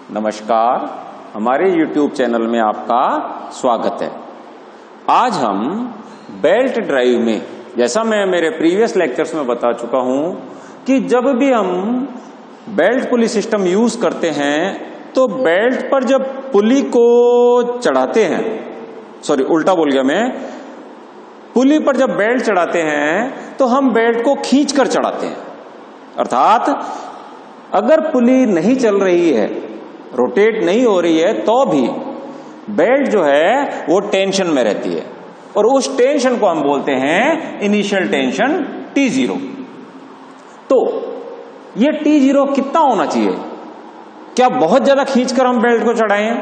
नमस्कार, हमारे YouTube channel में आपका स्वागत है। आज हम बेल्ट ड्राइव में, जैसा मैं मेरे प्रीवियस लेक्चर्स में बता चुका हूं कि जब भी हम बेल्ट पुली सिस्टम यूज करते हैं तो बेल्ट पर जब पुली को चढ़ाते हैं, उल्टा बोल गया मैं, पुली पर जब बेल्ट चढ़ाते हैं तो हम बेल्ट को खींचकर चढ़ाते हैं। अर्थात अगर पुली नहीं चल रही है, रोटेट नहीं हो रही है, तो भी बेल्ट जो है वो टेंशन में रहती है और उस टेंशन को हम बोलते हैं इनिशियल टेंशन T0। तो ये T0 कितना होना चाहिए? क्या बहुत ज्यादा खींचकर हम बेल्ट को चढ़ाएं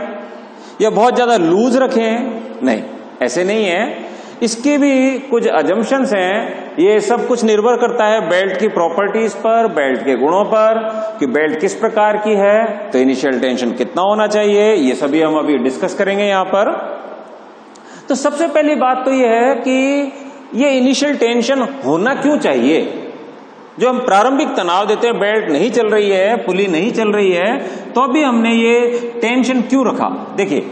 या बहुत ज्यादा लूज रखें? नहीं, ऐसे नहीं है। इसके भी कुछ अजम्पशंस हैं। ये सब कुछ निर्भर करता है बेल्ट की प्रॉपर्टीज पर, बेल्ट के गुणों पर, कि बेल्ट किस प्रकार की है, तो इनिशियल टेंशन कितना होना चाहिए, ये सभी हम अभी डिस्कस करेंगे यहां पर। तो सबसे पहली बात तो ये है कि ये इनिशियल टेंशन होना क्यों चाहिए। जो हम प्रारंभिक तनाव देते हैं, बेल्ट नहीं चल रही है, पुली नहीं चल रही है, तो भी हमने ये टेंशन क्यों रखा? देखिए,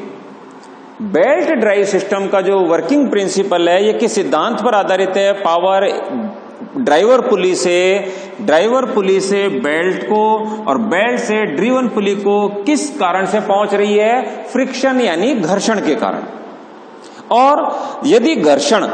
बेल्ट ड्राइव सिस्टम का जो वर्किंग प्रिंसिपल है ये किस सिद्धांत पर आधारित है? पावर ड्राइवर पुली से बेल्ट को और बेल्ट से ड्रिवन पुली को किस कारण से पहुंच रही है? फ्रिक्शन यानी घर्षण के कारण। और यदि घर्षण,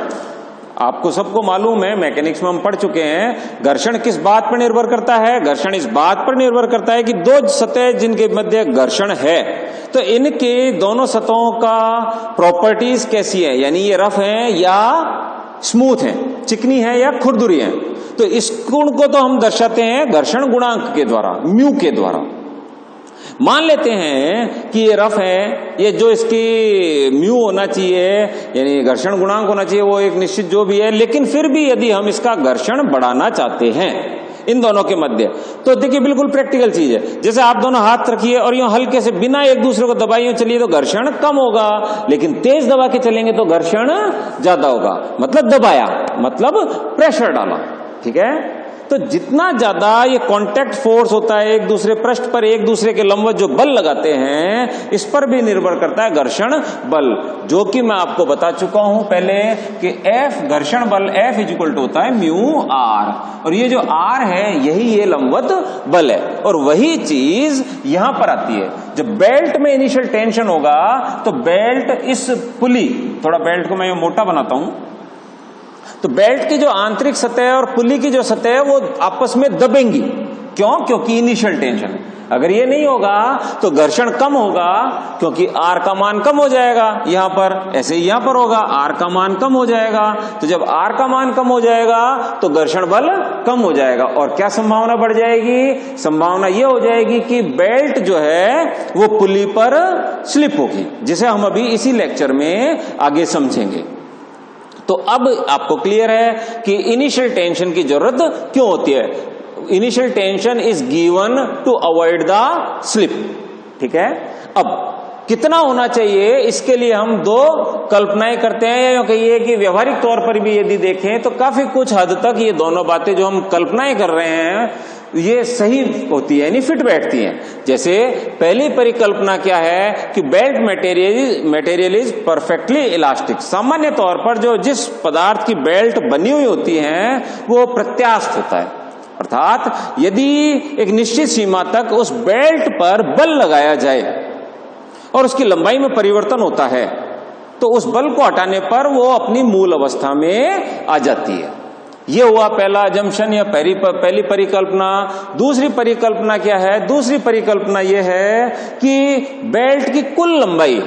आपको सबको मालूम है, मैकेनिक्स में हम पढ़ चुके हैं, घर्षण किस बात पर निर्भर करता है? घर्षण इस बात पर निर्भर करता है कि दो सतह जिनके मध्य घर्षण है, तो इनके दोनों सतहों का प्रॉपर्टीज कैसी है, यानी ये रफ है या स्मूथ है, चिकनी है या खुरदुरी है। तो इस गुण को तो हम दर्शाते हैं घर्षण गुणांक के द्वारा, म्यू के द्वारा। मान लेते हैं कि ये रफ है, ये जो इसकी म्यू होना चाहिए यानी घर्षण गुणांक होना चाहिए वो एक निश्चित जो भी है, लेकिन फिर भी यदि हम इसका घर्षण बढ़ाना चाहते हैं इन दोनों के मध्य, तो देखिए बिल्कुल प्रैक्टिकल चीज है। जैसे आप दोनों हाथ रखिए और यूं हल्के से बिना एक दूसरे को दबाइए चलिए तो घर्षण कम होगा, लेकिन तेज दबा के चलेंगे तो घर्षण ज्यादा होगा। मतलब दबाया, मतलब प्रेशर डाला, ठीक है। तो जितना ज्यादा ये कांटेक्ट फोर्स होता है एक दूसरे पृष्ठ पर, एक दूसरे के लंबवत जो बल लगाते हैं, इस पर भी निर्भर करता है घर्षण बल, जो कि मैं आपको बता चुका हूं पहले कि F घर्षण बल F इक्वल टू होता है म्यू R, और ये जो R है यही ये लंबवत बल है। और वही चीज यहां पर आती है, जब बेल्ट में इनिशियल टेंशन होगा तो बेल्ट इस पुली, थोड़ा बेल्ट को मैं मोटा बनाता हूं, तो बेल्ट की जो आंतरिक सतह और पुली की जो सतह है वो आपस में दबेंगी। क्यों? क्योंकि इनिशियल टेंशन है। अगर ये नहीं होगा तो घर्षण कम होगा, क्योंकि R का मान कम हो जाएगा यहां पर, ऐसे ही यहां पर होगा, R का मान कम हो जाएगा। तो जब R का मान कम हो जाएगा तो घर्षण बल कम हो जाएगा, और क्या संभावना बढ़ जाएगी? संभावना ये हो जाएगी कि बेल्ट जो है वो पुली पर स्लिप होगी, जिसे हम अभी इसी लेक्चर में आगे समझेंगे। तो अब आपको क्लियर है कि इनिशियल टेंशन की जरूरत क्यों होती है। Initial tension is given to avoid the slip, ठीक है। अब कितना होना चाहिए, इसके लिए हम दो कल्पनाएं करते हैं, या कहिए कि व्यवहारिक तौर पर भी यदि देखें तो काफी कुछ हद तक ये दोनों बातें जो हम कल्पनाएं कर रहे हैं ये सही होती है, यानी फिट बैठती हैं। जैसे पहली परिकल्पना क्या है कि belt material is perfectly elastic. सामान्य तौर पर जो जिस पदार्थ की बेल्ट बनी हुई होती है वो प्रत्यास्थ होता है, अर्थात यदि एक निश्चित सीमा तक उस बेल्ट पर बल लगाया जाए और उसकी लंबाई में परिवर्तन होता है तो उस बल को हटाने पर वो अपनी मूल अवस्था में आ जाती है। ये हुआ पहला अजम्पशन या पहली परिकल्पना। दूसरी परिकल्पना क्या है? दूसरी परिकल्पना ये है कि बेल्ट की कुल लंबाई,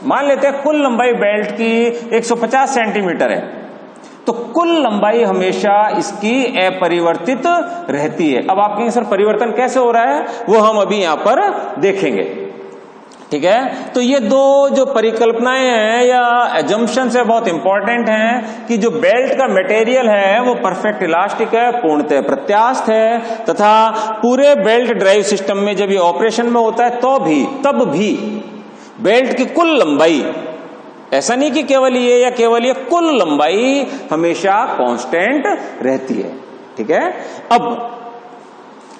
मान लेते हैं कुल लंबाई बेल्ट की 150 सेंटीमीटर है, तो कुल लंबाई हमेशा इसकी अपरिवर्तित रहती है। अब आप कहेंगे सर परिवर्तन कैसे हो रहा है, वो हम अभी यहां पर देखेंगे, ठीक है। तो ये दो जो परिकल्पनाएं हैं या एजम्पशंस है बहुत इंपॉर्टेंट हैं कि जो बेल्ट का मटेरियल है वो परफेक्ट इलास्टिक है, पूर्णतः प्रत्यास्थ है, तथा पूरे बेल्ट ड्राइव सिस्टम में जब ये ऑपरेशन में होता है तब भी बेल्ट की कुल लंबाई, ऐसा नहीं कि केवल ये या केवल ये, कुल लंबाई हमेशा कांस्टेंट रहती है, ठीक है। अब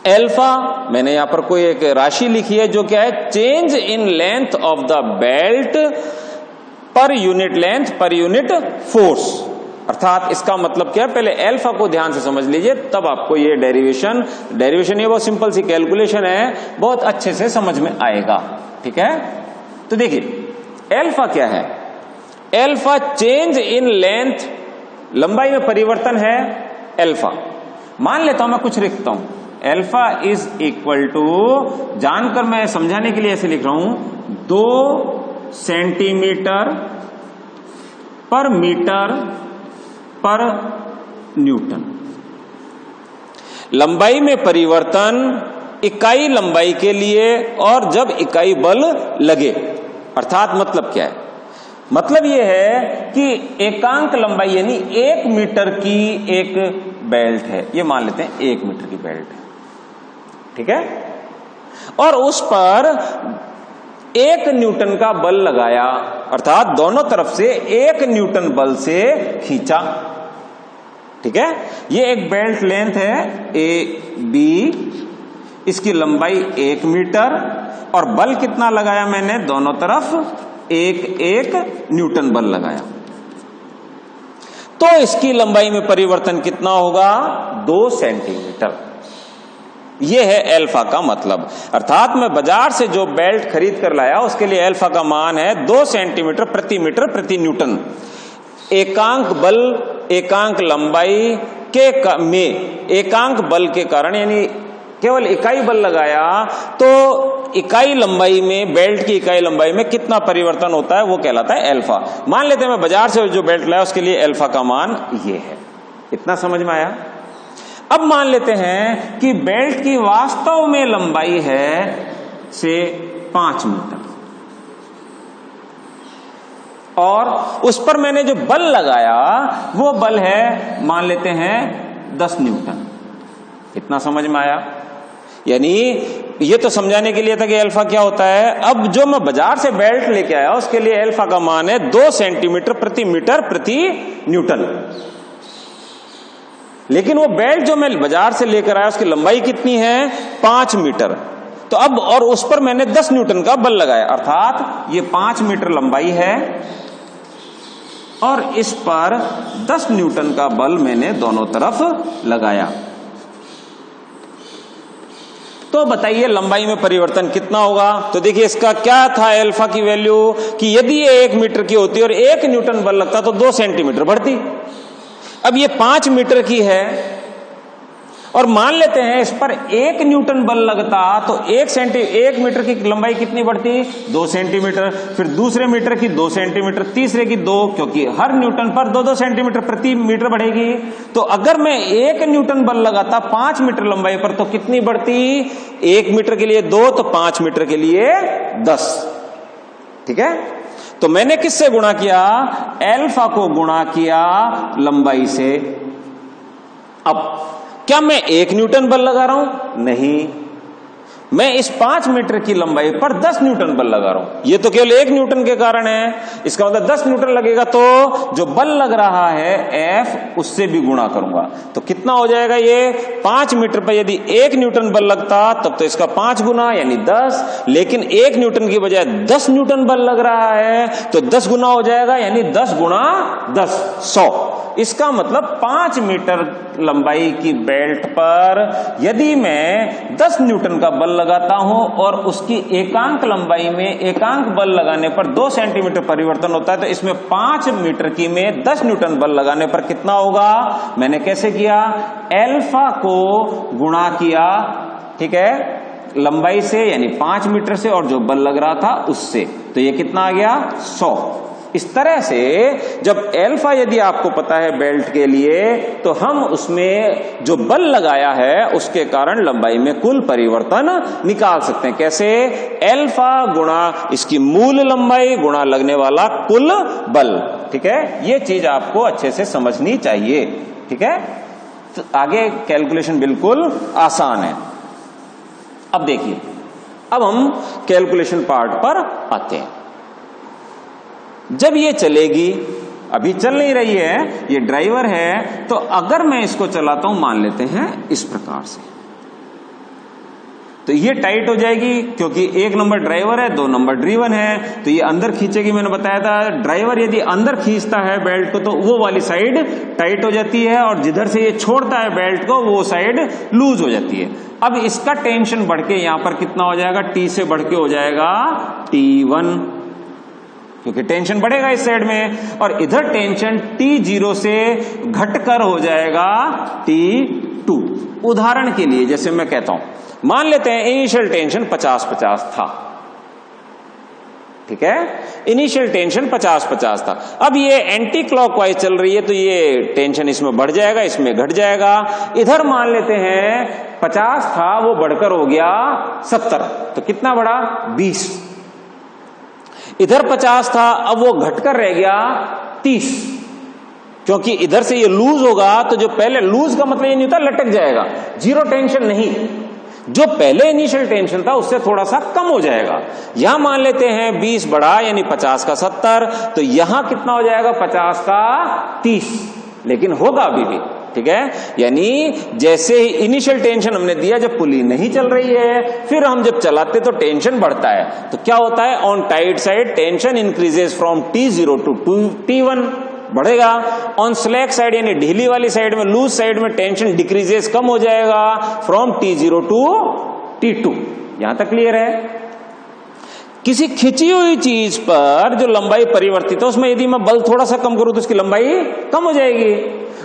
एल्फा मैंने यहां पर कोई एक राशि लिखी है जो क्या है, change in length of the belt पर unit length per unit force. अर्थात इसका मतलब क्या है, पहले एल्फा को ध्यान से समझ लीजिए, तब आपको ये डेरिवेशन ये बहुत सिंपल सी कैलकुलेशन है, बहुत अच्छे से समझ में आएगा। ठीक है, तो देखिए एल्फा क्या है, एल्फा चेंज इन लेंथ, लंबाई में परिवर्तन है एल्फा। मान लेता हूं मैं कुछ लिखता हूं, एल्फा इज इक्वल टू, जानकर मैं समझाने के लिए ऐसे लिख रहा हूं, 2 सेंटीमीटर पर मीटर पर न्यूटन। लंबाई में परिवर्तन इकाई लंबाई के लिए और जब इकाई बल लगे। अर्थात मतलब क्या है, मतलब यह है कि एकांक लंबाई यानी 1 मीटर की एक बेल्ट है, ये मान लेते हैं 1 मीटर की बेल्ट है, ठीक है, और उस पर 1 न्यूटन का बल लगाया, अर्थात दोनों तरफ से 1 न्यूटन बल से खींचा। ठीक है, ये एक बेल्ट लेंथ है AB, इसकी लंबाई 1 मीटर और बल कितना लगाया मैंने, दोनों तरफ 1 न्यूटन बल लगाया, तो इसकी लंबाई में परिवर्तन कितना होगा, 2 सेंटीमीटर। यह है एल्फा का मतलब। अर्थात मैं बाजार से जो बेल्ट खरीद कर लाया उसके लिए एल्फा का मान है 2 सेंटीमीटर प्रति मीटर प्रति न्यूटन। एकांक बल, एकांक लंबाई के में एकांक बल के कारण, यानी केवल इकाई बल लगाया तो इकाई लंबाई में, बेल्ट की इकाई लंबाई में कितना परिवर्तन होता है वो कहलाता है एल्फा। मान लेते हैं मैं बाजार से जो बेल्ट लाया उसके लिए एल्फा का मान ये है। इतना समझ में आया? अब मान लेते हैं कि बेल्ट की वास्तव में लंबाई है से 5 मीटर और उस पर मैंने जो बल लगाया वो बल है, मान लेते हैं 10 न्यूटन। इतना समझ में आया? यानी ये तो समझाने के लिए था कि एल्फा क्या होता है। अब जो मैं बाजार से बेल्ट लेके आया उसके लिए एल्फा का मान है 2 सेंटीमीटर प्रति मीटर प्रति न्यूटन। लेकिन वो बेल्ट जो मैं बाजार से लेकर आया उसकी लंबाई कितनी है, 5 मीटर। तो अब और उस पर मैंने 10 न्यूटन का बल लगाया, अर्थात ये 5 मीटर लंबाई है और इस पर 10 न्यूटन का बल मैंने दोनों तरफ लगाया। तो बताइए लंबाई में परिवर्तन कितना होगा? तो देखिए इसका क्या था एल्फा की वैल्यू कि यदि ये 1 मीटर की होती और 1 न्यूटन बल लगता तो 2 सेंटीमीटर बढ़ती। अब ये 5 मीटर की है और मान लेते हैं इस पर 1 न्यूटन बल लगता तो 1 मीटर की लंबाई कितनी बढ़ती, 2 सेंटीमीटर। फिर दूसरे मीटर की 2 सेंटीमीटर, तीसरे की 2, क्योंकि हर न्यूटन पर 2-2 सेंटीमीटर प्रति मीटर बढ़ेगी। तो अगर मैं 1 न्यूटन बल लगाता 5 मीटर लंबाई पर तो कितनी बढ़ती, 1 मीटर के लिए 2 तो 5 मीटर के लिए 10। ठीक है, तो मैंने किससे गुणा किया, एल्फा को गुणा किया लंबाई से। अब क्या मैं 1 न्यूटन बल लगा रहा हूं? नहीं, मैं इस 5 मीटर की लंबाई पर 10 न्यूटन बल लगा रहा हूं। ये तो केवल 1 न्यूटन के कारण है, इसका मतलब 10 न्यूटन लगेगा तो जो बल लग रहा है F उससे भी गुणा करूंगा तो कितना हो जाएगा, ये 5 मीटर पर यदि 1 न्यूटन बल लगता तब तो इसका 5 गुना यानी 10, लेकिन 1 न्यूटन की बजाय 10 न्यूटन बल लग रहा है तो 10 गुना हो जाएगा, यानी 10 गुना 10 100। इसका मतलब 5 मीटर लंबाई की बेल्ट पर यदि मैं 10 न्यूटन का बल लगाता हूं और उसकी एकांक लंबाई में एकांक बल लगाने पर 2 सेंटीमीटर परिवर्तन होता है तो इसमें 5 मीटर की में 10 न्यूटन बल लगाने पर कितना होगा। मैंने कैसे किया, एल्फा को गुणा किया, ठीक है, लंबाई से यानी 5 मीटर से और जो बल लग रहा था उससे, तो ये कितना आ गया 100। इस तरह से जब एल्फा यदि आपको पता है बेल्ट के लिए तो हम उसमें जो बल लगाया है उसके कारण लंबाई में कुल परिवर्तन निकाल सकते हैं। कैसे, एल्फा गुणा इसकी मूल लंबाई गुणा लगने वाला कुल बल। ठीक है, ये चीज आपको अच्छे से समझनी चाहिए। ठीक है, तो आगे कैलकुलेशन बिल्कुल आसान है। अब देखिए, अब हम कैलकुलेशन पार्ट पर आते हैं। जब ये चलेगी, अभी चल नहीं रही है, ये ड्राइवर है, तो अगर मैं इसको चलाता हूं मान लेते हैं इस प्रकार से, तो ये टाइट हो जाएगी क्योंकि एक नंबर ड्राइवर है, 2 नंबर ड्रीवन है, तो ये अंदर खींचेगी। मैंने बताया था ड्राइवर यदि अंदर खींचता है बेल्ट को तो वो वाली साइड टाइट हो जाती है, और जिधर से ये छोड़ता है बेल्ट को वो साइड लूज हो जाती है। अब इसका टेंशन बढ़ के यहां पर कितना हो जाएगा, T से बढ़ के हो जाएगा T1, क्योंकि टेंशन बढ़ेगा इस साइड में, और इधर टेंशन T0 से घटकर हो जाएगा T2। उदाहरण के लिए जैसे मैं कहता हूं, मान लेते हैं इनिशियल टेंशन 50-50 था, ठीक है, इनिशियल टेंशन 50-50 था। अब ये एंटी क्लॉकवाइज चल रही है तो ये टेंशन इसमें बढ़ जाएगा, इसमें घट जाएगा। इधर मान लेते हैं 50 था, वो बढ़कर हो गया 70, तो कितना बढ़ा, 20। इधर 50 था, अब वो घटकर रह गया 30, क्योंकि इधर से ये लूज होगा, तो जो पहले लूज का मतलब ये नहीं होता लटक जाएगा, जीरो टेंशन नहीं, जो पहले इनिशियल टेंशन था उससे थोड़ा सा कम हो जाएगा। यहां मान लेते हैं 20 बढ़ा, यानी 50 का 70, तो यहां कितना हो जाएगा, 50 का 30, लेकिन होगा अभी भी, ठीक है। यानी जैसे ही इनिशियल टेंशन हमने दिया, जब पुली नहीं चल रही है, फिर हम जब चलाते तो टेंशन बढ़ता है, तो क्या होता है, on tight side tension increases from T0 to T1, बढ़ेगा। ऑन स्लैक साइड यानी ढीली वाली साइड में, लूज साइड में टेंशन डिक्रीजेस, कम हो जाएगा, फ्रॉम T0 टू T2। यहां तक क्लियर है। किसी खिंची हुई चीज पर जो लंबाई परिवर्तित है उसमें यदि मैं बल थोड़ा सा कम करूं तो उसकी लंबाई कम हो जाएगी,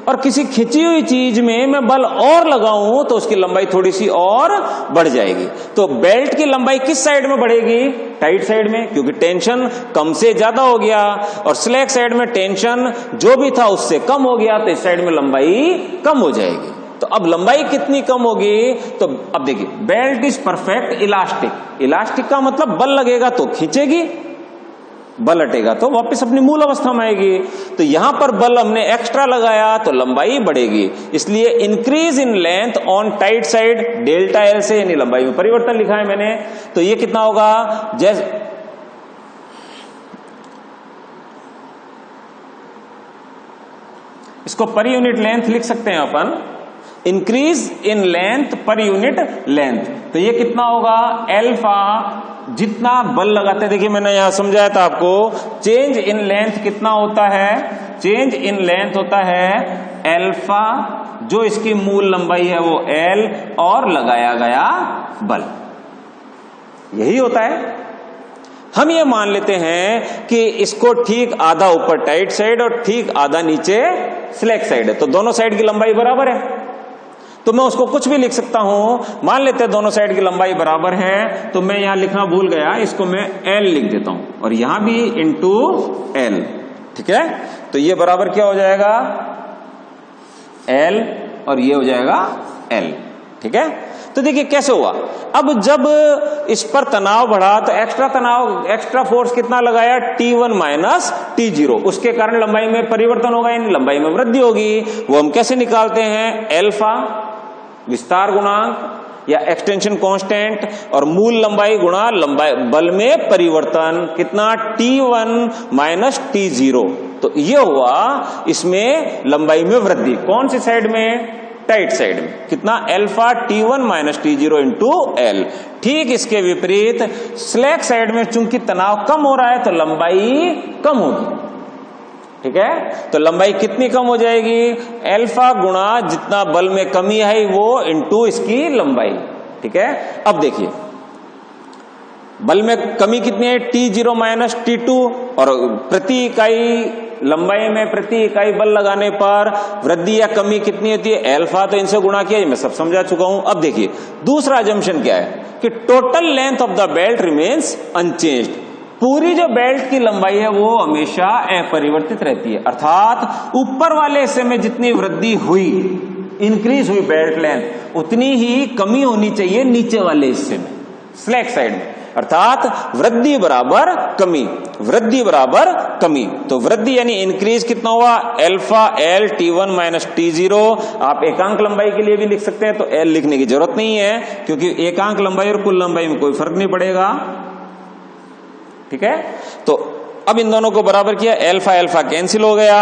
और किसी खिंची हुई चीज में मैं बल और लगाऊं तो उसकी लंबाई थोड़ी सी और बढ़ जाएगी। तो बेल्ट की लंबाई किस साइड में बढ़ेगी, टाइट साइड में, क्योंकि टेंशन कम से ज्यादा हो गया, और स्लैक साइड में टेंशन जो भी था उससे कम हो गया, तो इस साइड में लंबाई कम हो जाएगी। तो अब लंबाई कितनी कम होगी, तो अब देखिए, belt is perfect elastic. Elastic का मतलब बल लगेगा तो खींचेगी, बल हटेगा तो वापस अपनी मूल अवस्था में आएगी। तो यहां पर बल हमने एक्स्ट्रा लगाया तो लंबाई बढ़ेगी, इसलिए increase in length on tight side delta L से, यानी लंबाई में परिवर्तन लिखा है मैंने। तो ये कितना होगा, जैसे इसको पर यूनिट लेंथ लिख सकते हैं अपन, increase in length per unit length. तो ये कितना होगा, एल्फा, जितना बल लगाते, देखिए मैंने यहां समझाया था आपको, चेंज इन लेंथ कितना होता है, चेंज इन लेंथ होता है एल्फा, जो इसकी मूल लंबाई है वो एल, और लगाया गया बल, यही होता है। हम ये मान लेते हैं कि इसको ठीक आधा ऊपर टाइट साइड और ठीक आधा नीचे स्लैक साइड है, तो दोनों साइड की लंबाई बराबर है, तो मैं उसको कुछ भी लिख सकता हूं। मान लेते हैं दोनों साइड की लंबाई बराबर है, तो मैं यहां लिखना भूल गया, इसको मैं L लिख देता हूं, और यहां भी इंटू L, ठीक है। तो ये बराबर क्या हो जाएगा, L, और ये हो जाएगा L, ठीक है। तो देखिए कैसे हुआ, अब जब इस पर तनाव बढ़ा तो एक्स्ट्रा फोर्स कितना लगाया, T1 माइनस T0, उसके कारण लंबाई में परिवर्तन होगा, यानी लंबाई में वृद्धि होगी। वो हम कैसे निकालते हैं, एल्फा विस्तार गुणांक या एक्सटेंशन कांस्टेंट, और मूल लंबाई गुणा लंबाई बल में परिवर्तन, कितना, T1 माइनस T0। तो ये हुआ इसमें लंबाई में वृद्धि, कौन सी साइड में, टाइट साइड में, कितना, alpha T1 minus T0 into L। ठीक इसके विपरीत स्लैक साइड में चूंकि तनाव कम हो रहा है तो लंबाई कम होगी, ठीक है। तो लंबाई कितनी कम हो जाएगी, एल्फा गुणा जितना बल में कमी है वो इंटू इसकी लंबाई, ठीक है। अब देखिए बल में कमी कितनी है, T0 माइनस T2, और प्रति इकाई लंबाई में प्रति इकाई बल लगाने पर वृद्धि या कमी कितनी होती है, एल्फा, तो इनसे गुणा किया, मैं सब समझा चुका हूं। अब देखिए दूसरा अजम्पशन क्या है कि total length of the belt remains unchanged, पूरी जो बेल्ट की लंबाई है वो हमेशा अपरिवर्तित रहती है, अर्थात ऊपर वाले हिस्से में जितनी वृद्धि हुई, इंक्रीज हुई बेल्ट लेंथ, उतनी ही कमी होनी चाहिए नीचे वाले हिस्से में, स्लैक साइड में, अर्थात वृद्धि बराबर कमी, वृद्धि बराबर कमी। तो वृद्धि यानी इंक्रीज कितना हुआ, alpha L T1 minus T0। आप एकांक लंबाई के लिए भी लिख सकते हैं, तो एल लिखने की जरूरत नहीं है, क्योंकि एकांक लंबाई और कुल लंबाई में कोई फर्क नहीं पड़ेगा, ठीक है। तो अब इन दोनों को बराबर किया, अल्फा अल्फा कैंसिल हो गया,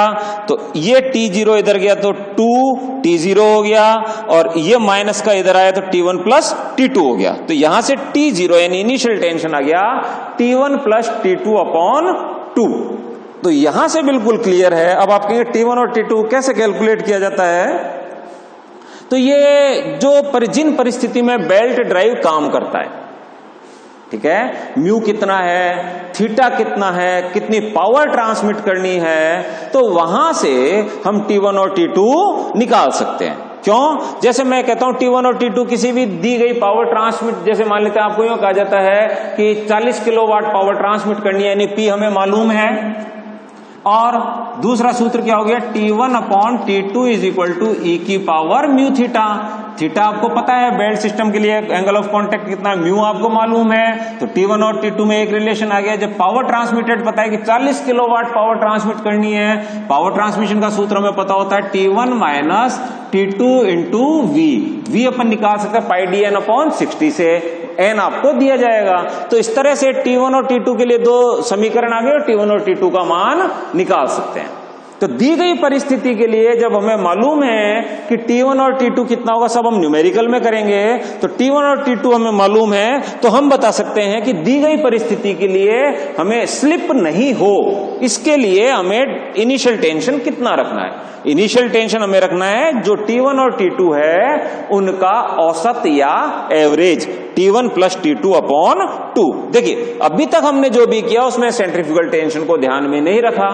तो ये T0 इधर गया तो 2T0 हो गया, और ये माइनस का इधर आया तो T1 प्लस T2 हो गया। तो यहां से T0 यानी इनिशियल टेंशन आ गया T1 प्लस T2 अपॉन 2। तो यहां से बिल्कुल क्लियर है। अब आप कहेंगे T1 और T2 कैसे कैलकुलेट किया जाता है? तो ये जो जिन परिस्थिति में बेल्ट ड्राइव काम करता है, ठीक है, म्यू कितना है, थीटा कितना है, कितनी पावर ट्रांसमिट करनी है, तो वहां से हम T1 और T2 निकाल सकते हैं। क्यों? जैसे मैं कहता हूं T1 और T2 किसी भी दी गई पावर ट्रांसमिट, जैसे मान लेते हैं आपको यूं कहा जाता है कि 40 किलोवाट पावर ट्रांसमिट करनी है, यानी P हमें मालूम है, और दूसरा सूत्र क्या हो गया, T1 upon T2 is equal to e की पावर म्यू थीटा। थीटा आपको पता है बेल्ट सिस्टम के लिए एंगल ऑफ कांटेक्ट कितना, म्यू आपको मालूम है, तो T1 और T2 में एक रिलेशन आ गया। जब पावर ट्रांसमिटेड पता है कि 40 किलोवाट पावर ट्रांसमिट करनी है, पावर ट्रांसमिशन का सूत्र हमें पता होता है T1 minus T2 into V अपन निकाल सकते हैं पाई डी एन अपॉन 60 से, एन आपको दिया जाएगा। तो इस तरह से T1 और T2 के लिए दो समीकरण आ गए और T1 और T2 का मान निकाल सकते हैं। तो दी गई परिस्थिति के लिए जब हमें मालूम है कि T1 और T2 कितना होगा, सब हम न्यूमेरिकल में करेंगे, तो T1 और T2 हमें मालूम है, तो हम बता सकते हैं कि दी गई परिस्थिति के लिए हमें स्लिप नहीं हो, इसके लिए हमें इनिशियल टेंशन कितना रखना है। इनिशियल टेंशन हमें रखना है जो T1 और T2 है उनका औसत या average, T1 plus T2 upon 2। देखिए अभी तक हमने जो भी किया उसमें सेंट्रीफ्यूगल टेंशन को ध्यान में नहीं रखा।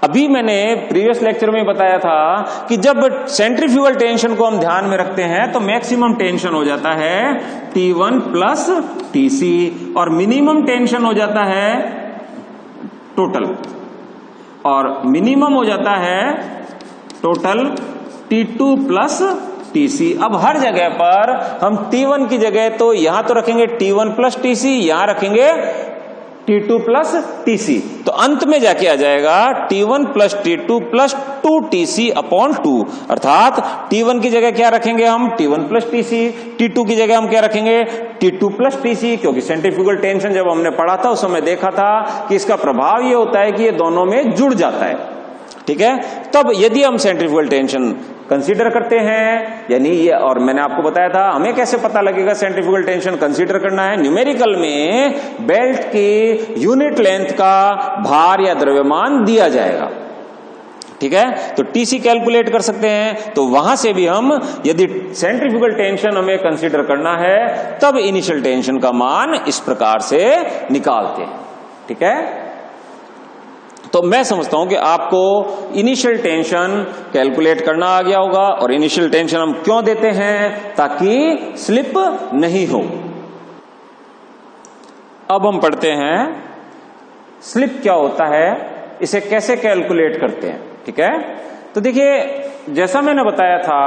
अभी मैंने प्रीवियस लेक्चर में बताया था कि जब सेंट्रीफ्यूगल टेंशन को हम ध्यान में रखते हैं तो मैक्सिमम टेंशन हो जाता है T1 प्लस TC, और मिनिमम टेंशन हो जाता है टोटल, और मिनिमम हो जाता है टोटल T2 प्लस TC। अब हर जगह पर हम T1 की जगह तो यहां तो रखेंगे T1 प्लस TC, यहां रखेंगे T2 प्लस TC, तो अंत में जाके आ जाएगा T1 plus T2 plus 2TC upon 2। अर्थात T1 की जगह क्या रखेंगे हम, T1 प्लस TC, T2 की जगह हम क्या रखेंगे, T2 प्लस TC, क्योंकि सेंट्रीफ्यूगल टेंशन जब हमने पढ़ा था उस समय देखा था कि इसका प्रभाव ये होता है कि ये दोनों में जुड़ जाता है, ठीक है। तब यदि हम सेंट्रीफ्यूगल टेंशन कंसीडर करते हैं, यानी ये, और मैंने आपको बताया था हमें कैसे पता लगेगा सेंट्रीफ्यूगल टेंशन कंसीडर करना है, न्यूमेरिकल में बेल्ट की यूनिट लेंथ का भार या द्रव्यमान दिया जाएगा, ठीक है। तो TC कैलकुलेट कर सकते हैं, तो वहां से भी हम यदि सेंट्रीफ्यूगल टेंशन हमें कंसीडर करना है तब इनिशियल टेंशन का मान इस प्रकार से निकालते हैं, ठीक है। तो मैं समझता हूं कि आपको इनिशियल टेंशन कैलकुलेट करना आ गया होगा, और इनिशियल टेंशन हम क्यों देते हैं, ताकि स्लिप नहीं हो। अब हम पढ़ते हैं स्लिप क्या होता है, इसे कैसे कैलकुलेट करते हैं, ठीक है। तो देखिए जैसा मैंने बताया था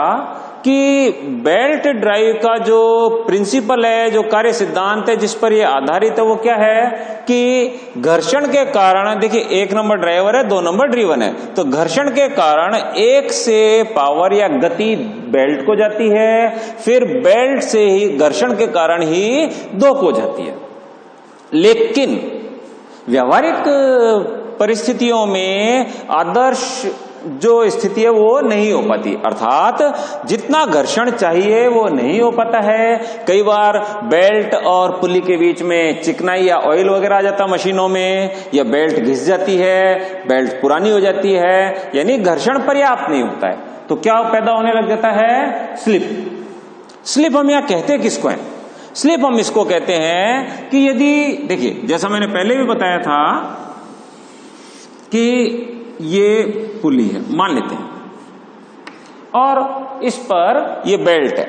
कि बेल्ट ड्राइव का जो प्रिंसिपल है, जो कार्य सिद्धांत है जिस पर यह आधारित है, वो क्या है कि घर्षण के कारण, देखिए एक नंबर ड्राइवर है, 2 नंबर ड्रीवन है, तो घर्षण के कारण एक से पावर या गति बेल्ट को जाती है, फिर बेल्ट से ही घर्षण के कारण ही 2 को जाती है। लेकिन व्यावहारिक परिस्थितियों में आदर्श जो स्थिति है वो नहीं हो पाती, अर्थात जितना घर्षण चाहिए वो नहीं हो पाता है। कई बार बेल्ट और पुली के बीच में चिकनाई या ऑयल वगैरह आ जाता मशीनों में, या बेल्ट घिस जाती है, बेल्ट पुरानी हो जाती है, यानी घर्षण पर्याप्त नहीं होता है, तो क्या पैदा होने लग जाता है, स्लिप। स्लिप हम यहां कहते किसको है, स्लिप हम इसको कहते हैं कि यदि, देखिए जैसा मैंने पहले भी बताया था कि ये पुली है मान लेते हैं, और इस पर ये बेल्ट है,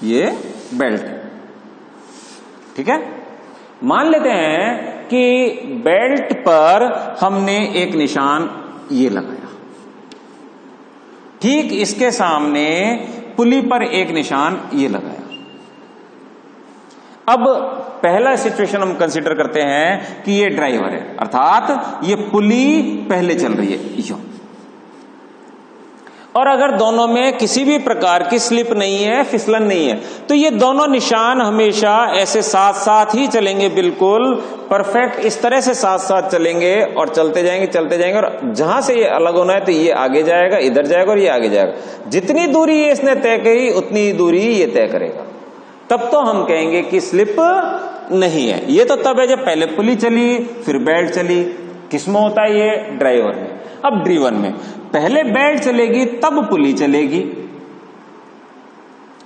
ये बेल्ट है, ठीक है। मान लेते हैं कि बेल्ट पर हमने एक निशान ये लगाया, ठीक इसके सामने पुली पर एक निशान ये लगाया। अब पहला सिचुएशन हम कंसीडर करते हैं कि ये ड्राइवर है, अर्थात ये पुली पहले चल रही है यो, और अगर दोनों में किसी भी प्रकार की स्लिप नहीं है, फिसलन नहीं है, तो ये दोनों निशान हमेशा ऐसे साथ साथ ही चलेंगे, बिल्कुल परफेक्ट इस तरह से साथ साथ चलेंगे और चलते जाएंगे और जहां से ये अलग होना है तो ये आगे जाएगा, इधर जाएगा और ये आगे जाएगा। जितनी दूरी ये इसने तय करी उतनी दूरी ये तय करेगा, तब तो हम कहेंगे कि स्लिप नहीं है। ये तो तब है जब पहले पुली चली फिर बेल्ट चली। किसमें होता है ये? ड्राइवर में। अब ड्रीवन में पहले बेल्ट चलेगी तब पुली चलेगी,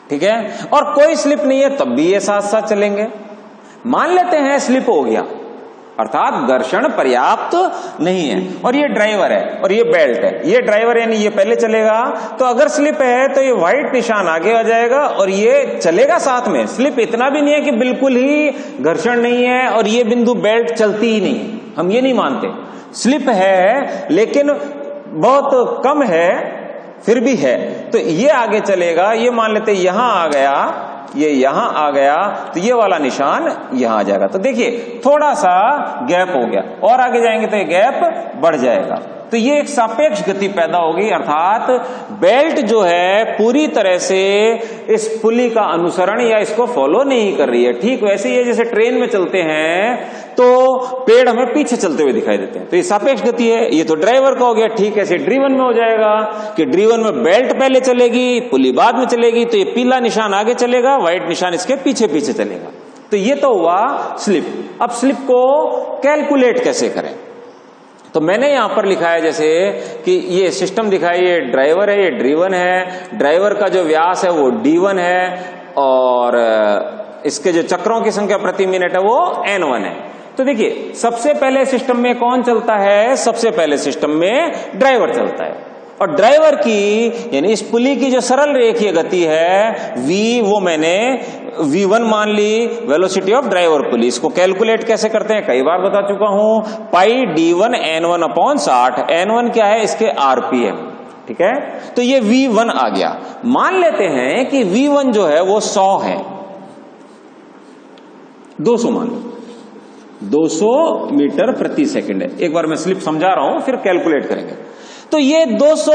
ठीक है, और कोई स्लिप नहीं है तब भी ये साथ साथ चलेंगे। मान लेते हैं स्लिप हो गया, अर्थात घर्षण पर्याप्त नहीं है, और ये ड्राइवर है और ये बेल्ट है। ये ड्राइवर यानी ये पहले चलेगा, तो अगर स्लिप है तो ये व्हाइट निशान आगे आ जाएगा और ये चलेगा साथ में। स्लिप इतना भी नहीं है कि बिल्कुल ही घर्षण नहीं है और ये बिंदु बेल्ट चलती ही नहीं, हम ये नहीं मानते। स्लिप है लेकिन बहुत कम है, फिर भी है, तो ये आगे चलेगा। ये मान लेते यहां आ गया, ये यहां आ गया, तो ये वाला निशान यहां आ जाएगा। तो देखिए थोड़ा सा गैप हो गया, और आगे जाएंगे तो ये गैप बढ़ जाएगा। तो ये एक सापेक्ष गति पैदा होगी, अर्थात बेल्ट जो है पूरी तरह से इस पुली का अनुसरण या इसको फॉलो नहीं कर रही है। ठीक वैसे ही है जैसे ट्रेन में चलते हैं तो पेड़ हमें पीछे चलते हुए दिखाई देते हैं, तो ये सापेक्ष गति है। ये तो ड्राइवर का हो गया। ठीक ऐसे ड्रीवन में हो जाएगा कि ड्रीवन में बेल्ट पहले चलेगी, पुली बाद में चलेगी, तो ये पीला निशान आगे चलेगा, व्हाइट निशान इसके पीछे पीछे चलेगा। तो ये तो हुआ स्लिप। अब स्लिप को कैलकुलेट कैसे करें? तो मैंने यहां पर लिखा है जैसे कि ये सिस्टम दिखाई, ये ड्राइवर है, ये ड्रीवन है। ड्राइवर का जो व्यास है वो D1 है और इसके जो चक्रों की संख्या प्रति मिनट है वो N1 है। तो देखिए सबसे पहले सिस्टम में कौन चलता है? सबसे पहले सिस्टम में ड्राइवर चलता है, और ड्राइवर की यानी इस पुली की जो सरल रेखीय गति है v, वो मैंने v1 मान ली, वेलोसिटी ऑफ ड्राइवर पुली। इसको कैलकुलेट कैसे करते हैं कई बार बता चुका हूं, पाई d1 n1 अपॉन 60। n1 क्या है? इसके RPM, ठीक है। तो ये v1 आ गया। मान लेते हैं कि v1 जो है वो 100 है, 200 मान लो, 200 मीटर प्रति सेकंड है। एक बार मैं स्लिप समझा रहा हूं फिर कैलकुलेट करेंगे। तो ये 200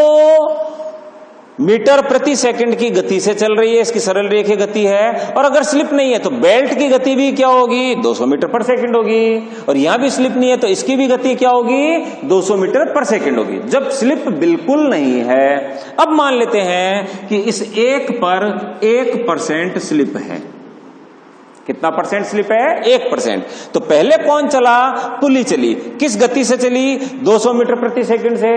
मीटर प्रति सेकंड की गति से चल रही है, इसकी सरल रेखीय गति है। और अगर स्लिप नहीं है तो बेल्ट की गति भी क्या होगी? 200 मीटर पर सेकंड होगी। और यहां भी स्लिप नहीं है तो इसकी भी गति क्या होगी? 200 मीटर पर सेकंड होगी, जब स्लिप बिल्कुल नहीं है। अब मान लेते हैं कि इस एक पर 1% स्लिप है। कितना परसेंट स्लिप है? 1%। तो पहले कौन चला? पुली चली। किस गति से चली? 200 मीटर प्रति सेकंड से।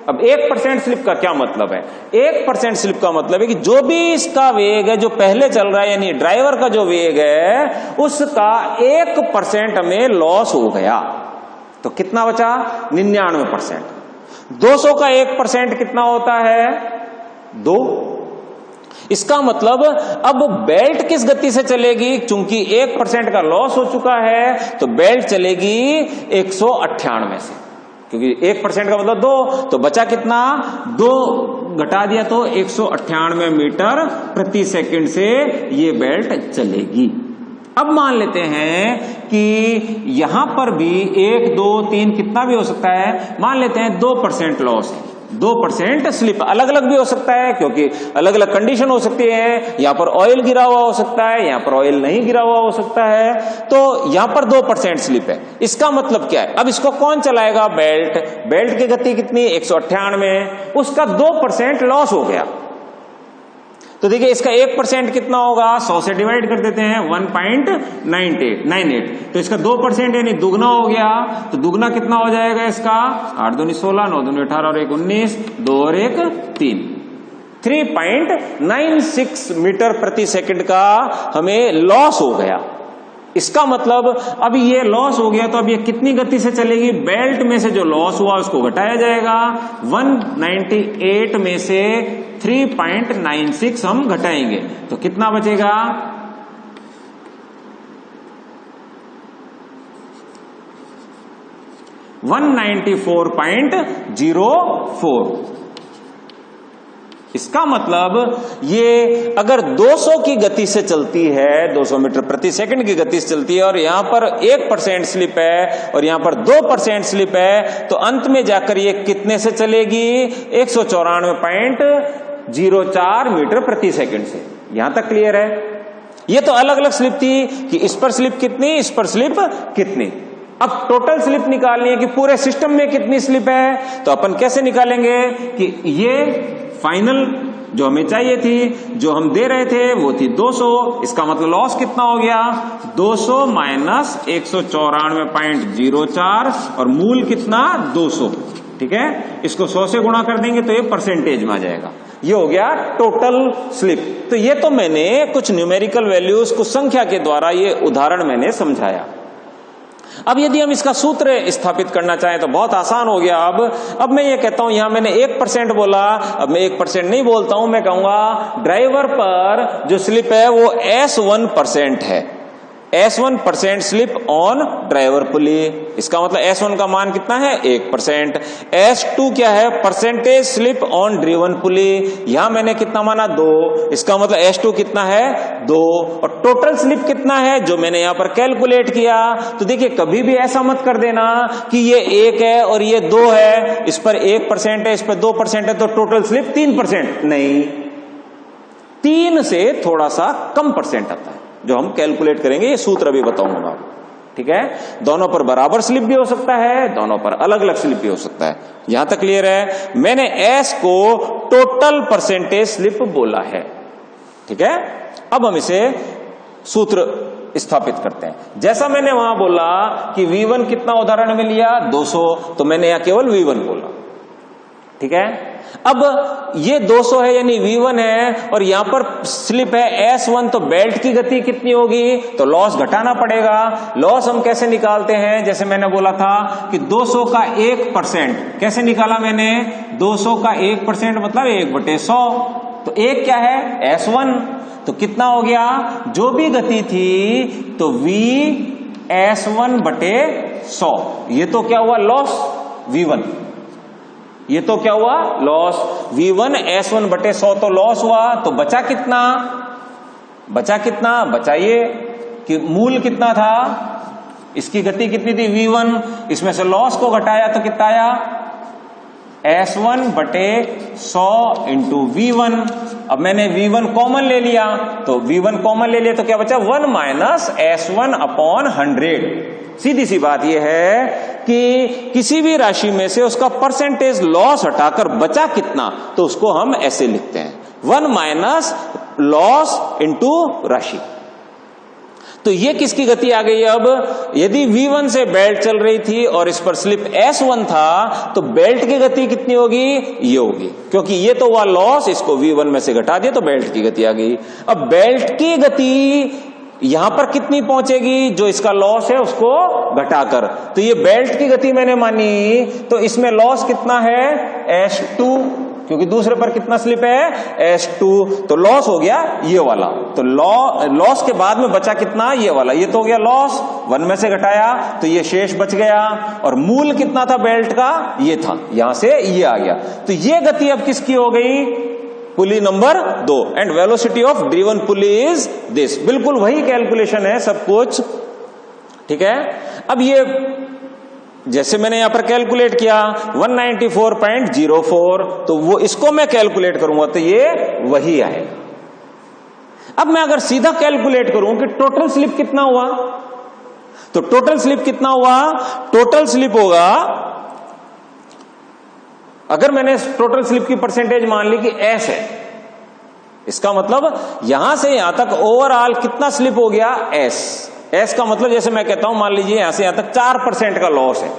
अब 1% स्लिप का क्या मतलब है? 1% स्लिप का मतलब है कि जो भी इसका वेग है जो पहले चल रहा है, यानी ड्राइवर का जो वेग है उसका 1% हमें लॉस हो गया। तो कितना बचा? 99%। 200 का 1% कितना होता है? 2। इसका मतलब अब बेल्ट किस गति से चलेगी? चूंकि 1% का लॉस हो चुका है तो बेल्ट चलेगी 198 से, क्योंकि 1% का मतलब 2, तो बचा कितना? 2 घटा दिया तो 198 मीटर प्रति सेकंड से ये बेल्ट चलेगी। अब मान लेते हैं कि यहां पर भी 1, 2, 3 कितना भी हो सकता है, मान लेते हैं 2% लॉस है, 2% स्लिप। अलग अलग भी हो सकता है क्योंकि अलग अलग कंडीशन हो सकती है। यहां पर ऑयल गिरा हुआ हो सकता है, यहां पर ऑयल नहीं गिरा हुआ हो सकता है। तो यहां पर 2% स्लिप है। इसका मतलब क्या है? अब इसको कौन चलाएगा? बेल्ट। बेल्ट की गति कितनी? 198। उसका 2% लॉस हो गया। तो देखिए इसका 1% कितना होगा? 100 से डिवाइड कर देते हैं, 1.98। तो इसका 2% यानी दुगना हो गया। तो दुगना कितना हो जाएगा इसका? 8 दूनी 16, 9 दूनी 18 और 1 19, 2 और 1 3, 3.96 मीटर प्रति सेकंड का हमें लॉस हो गया। इसका मतलब अब ये लॉस हो गया तो अब ये कितनी गति से चलेगी? बेल्ट में से जो लॉस हुआ उसको घटाया जाएगा। 198 में से 3.96 हम घटाएंगे तो कितना बचेगा? 194.04। इसका मतलब ये अगर 200 की गति से चलती है, 200 मीटर प्रति सेकंड की गति से चलती है और यहां पर 1% स्लिप है और यहां पर 2% स्लिप है, तो अंत में जाकर ये कितने से चलेगी? 194.04 मीटर प्रति सेकंड से। यहां तक क्लियर है? ये तो अलग अलग स्लिप थी कि इस पर स्लिप कितनी, इस पर स्लिप कितनी। अब टोटल स्लिप निकालनी है कि पूरे सिस्टम में कितनी स्लिप है, तो अपन कैसे निकालेंगे कि ये फाइनल जो हमें चाहिए थी, जो हम दे रहे थे वो थी 200, इसका मतलब लॉस कितना हो गया? 200 माइनस 194.04 और मूल कितना? 200। ठीक है, इसको 100 से गुणा कर देंगे तो ये परसेंटेज में आ जाएगा। ये हो गया टोटल स्लिप। तो ये तो मैंने कुछ न्यूमेरिकल वैल्यूज, कुछ संख्या के द्वारा ये उदाहरण मैंने समझाया। अब यदि हम इसका सूत्र स्थापित करना चाहें तो बहुत आसान हो गया। अब मैं ये कहता हूं, यहां मैंने 1% बोला, अब मैं 1% नहीं बोलता हूं, मैं कहूंगा ड्राइवर पर जो स्लिप है वो S1% है। S1% स्लिप ऑन ड्राइवर पुली। इसका मतलब S1 का मान कितना है? 1%। S2 क्या है? परसेंटेज स्लिप ऑन ड्रिवन पुली। यहां मैंने कितना माना? 2। इसका मतलब S2 कितना है? 2। और टोटल स्लिप कितना है जो मैंने यहां पर कैलकुलेट किया? तो देखिए, कभी भी ऐसा मत कर देना कि ये 1 है और ये 2 है, इस पर 1% है, इस पर 2% है, तो टोटल स्लिप 3%। नहीं, 3 से थोड़ा सा कम परसेंट आता है जो हम कैलकुलेट करेंगे। ये सूत्र भी बताऊंगा। ठीक है, दोनों पर बराबर स्लिप भी हो सकता है, दोनों पर अलग अलग स्लिप भी हो सकता है। यहां तक क्लियर है? मैंने S को टोटल परसेंटेज स्लिप बोला है। ठीक है, अब हम इसे सूत्र स्थापित करते हैं। जैसा मैंने वहां बोला कि V1 कितना उदाहरण में लिया? 200, तो मैंने यहां केवल V1 बोला। ठीक है, अब ये 200 है यानी V1 है और यहां पर स्लिप है S1, तो बेल्ट की गति कितनी होगी? तो लॉस घटाना पड़ेगा। लॉस हम कैसे निकालते हैं? जैसे मैंने बोला था कि 200 का 1%। कैसे निकाला मैंने? 200 का 1% मतलब 1/100। तो 1 क्या है? S1। तो कितना हो गया? जो भी गति थी तो V S1/100। ये तो क्या हुआ? Loss V1। ये तो क्या हुआ? लॉस V1 S1/100 तो लॉस हुआ। तो बचा कितना? बचा ये कि मूल कितना था, इसकी गति कितनी थी? V1। इसमें से लॉस को घटाया तो कितना आया? S1/100 into V1। अब मैंने V1 कॉमन ले लिया, तो V1 कॉमन ले लिया तो क्या बचा? 1 माइनस S1/100। सीधी सी बात यह है कि किसी भी राशि में से उसका परसेंटेज लॉस हटाकर बचा कितना, तो उसको हम ऐसे लिखते हैं 1 माइनस लॉस इंटू राशि। तो ये किसकी गति आ गई? अब यदि V1 से बेल्ट चल रही थी और इस पर स्लिप S1 था, तो बेल्ट की गति कितनी होगी? ये होगी, क्योंकि ये तो हुआ लॉस, इसको V1 में से घटा दिया तो बेल्ट की गति आ गई। अब बेल्ट की गति यहां पर कितनी पहुंचेगी? जो इसका लॉस है उसको घटाकर। तो ये बेल्ट की गति मैंने मानी, तो इसमें लॉस कितना है? S2, क्योंकि दूसरे पर कितना स्लिप है? S2। तो लॉस हो गया ये वाला। तो लॉस के बाद में बचा कितना? ये वाला। ये तो हो गया लॉस, 1 में से घटाया तो ये शेष बच गया। और मूल कितना था बेल्ट का? ये था, यहां से ये आ गया। तो ये गति अब किसकी हो गई? Pulley number 2। And velocity of driven pulley is this. बिल्कुल वही कैलकुलेशन है सब कुछ। ठीक है, अब ये जैसे मैंने यहां पर कैलकुलेट किया 194.04, तो वो इसको मैं कैलकुलेट करूंगा तो ये वही आएगा। अब मैं अगर सीधा कैलकुलेट करूं कि टोटल स्लिप कितना हुआ, तो टोटल स्लिप कितना हुआ? टोटल स्लिप होगा, अगर मैंने टोटल स्लिप की परसेंटेज मान ली कि S है, इसका मतलब यहां से यहां तक ओवरऑल कितना स्लिप हो गया? S का मतलब जैसे मैं कहता हूं, मान लीजिए यहां से यहां तक 4% का लॉस है,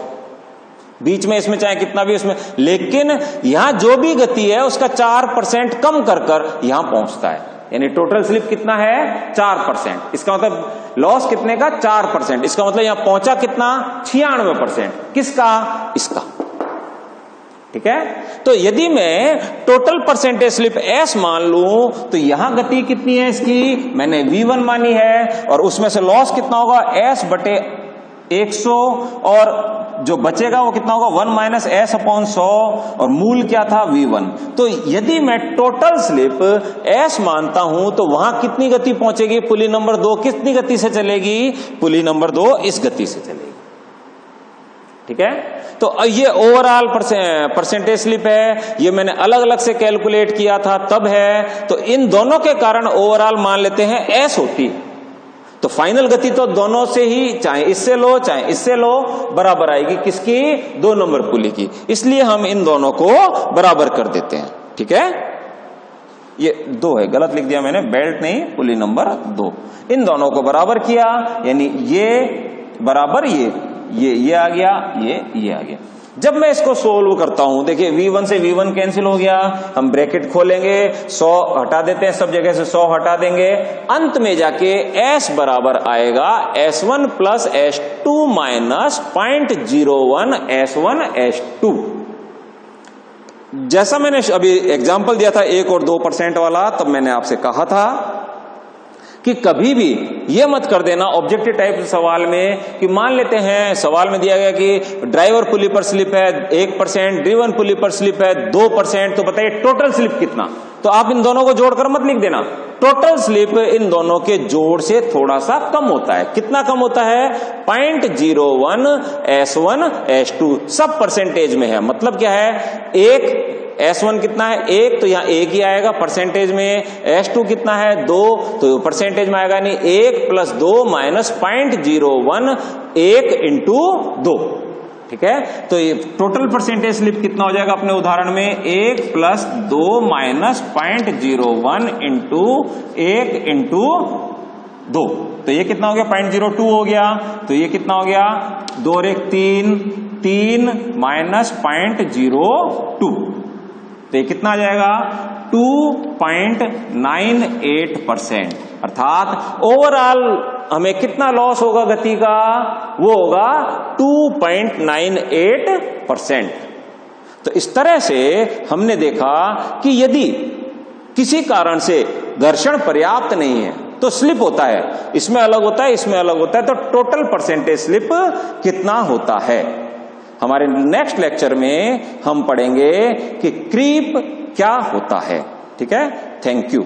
बीच में इसमें चाहे कितना भी उसमें, लेकिन यहां जो भी गति है उसका 4% कम कर यहां पहुंचता है, यानी टोटल स्लिप कितना है? 4%। इसका मतलब लॉस कितने का? 4%। इसका मतलब यहां पहुंचा कितना? 96%। किसका? इसका। ठीक है, तो यदि मैं टोटल परसेंटेज स्लिप S मान लूं तो यहां गति कितनी है इसकी? मैंने V1 मानी है, और उसमें से लॉस कितना होगा? S/100, और जो बचेगा वो कितना होगा 1 माइनस एस अपॉन 100 और मूल क्या था v1। तो यदि मैं टोटल स्लिप s मानता हूं तो वहां कितनी गति पहुंचेगी, पुली नंबर 2 कितनी गति से चलेगी, पुली नंबर 2 इस गति से चलेगी। ठीक है, तो ये ओवरऑल परसेंटेज स्लिप है, ये मैंने अलग अलग से कैलकुलेट किया था तब है, तो इन दोनों के कारण ओवरऑल मान लेते हैं s होती है। तो फाइनल गति तो दोनों से ही, चाहे इससे लो चाहे इससे लो, बराबर आएगी किसकी, 2 नंबर पुली की, इसलिए हम इन दोनों को बराबर कर देते हैं। ठीक है, ये 2 है, गलत लिख दिया मैंने, बेल्ट नहीं, पुली नंबर 2। इन दोनों को बराबर किया, यानी ये बराबर ये आ गया, ये आ गया। जब मैं इसको सोल्व करता हूं, देखिए v1 से v1 कैंसिल हो गया, हम ब्रैकेट खोलेंगे, 100 हटा देते हैं, सब जगह से 100 हटा देंगे, अंत में जाके s बराबर आएगा s1 plus s2 minus 0.01 s1 s2। जैसा मैंने अभी एग्जांपल दिया था 1 और 2% वाला, तब मैंने आपसे कहा था कि कभी भी ये मत कर देना ऑब्जेक्टिव टाइप सवाल में कि मान लेते हैं सवाल में दिया गया कि ड्राइवर पुली पर स्लिप है 1%, ड्रिवन पुली पर स्लिप है 2%, तो बताइए टोटल स्लिप कितना। तो आप इन दोनों को जोड़कर मत लिख देना, टोटल स्लिप इन दोनों के जोड़ से थोड़ा सा कम होता है। कितना कम होता है, 0.01 s1 s2, सब परसेंटेज में है। मतलब क्या है, एक S1 कितना है 1, तो यहाँ 1 ही आएगा परसेंटेज में, S2 कितना है 2, तो परसेंटेज में आएगा, यानी 1 प्लस 2 माइनस 0.01, 1 इंटू 2। ठीक है, तो ये टोटल परसेंटेज स्लिप कितना हो जाएगा अपने उदाहरण में, 1 प्लस 2 माइनस 0.01 इंटू 1 इंटू 2, तो ये कितना हो गया 0.02 हो गया। तो ये कितना हो गया, 2 और 1 3 माइनस 0.02, तो ये कितना आ जाएगा 2.98%। अर्थात ओवरऑल हमें कितना लॉस होगा गति का, वो होगा 2.98%। तो इस तरह से हमने देखा कि यदि किसी कारण से घर्षण पर्याप्त नहीं है तो स्लिप होता है, इसमें अलग होता है, इसमें अलग होता है, तो टोटल परसेंटेज स्लिप कितना होता है। हमारे नेक्स्ट लेक्चर में हम पढ़ेंगे कि क्रीप क्या होता है। ठीक है, थैंक यू।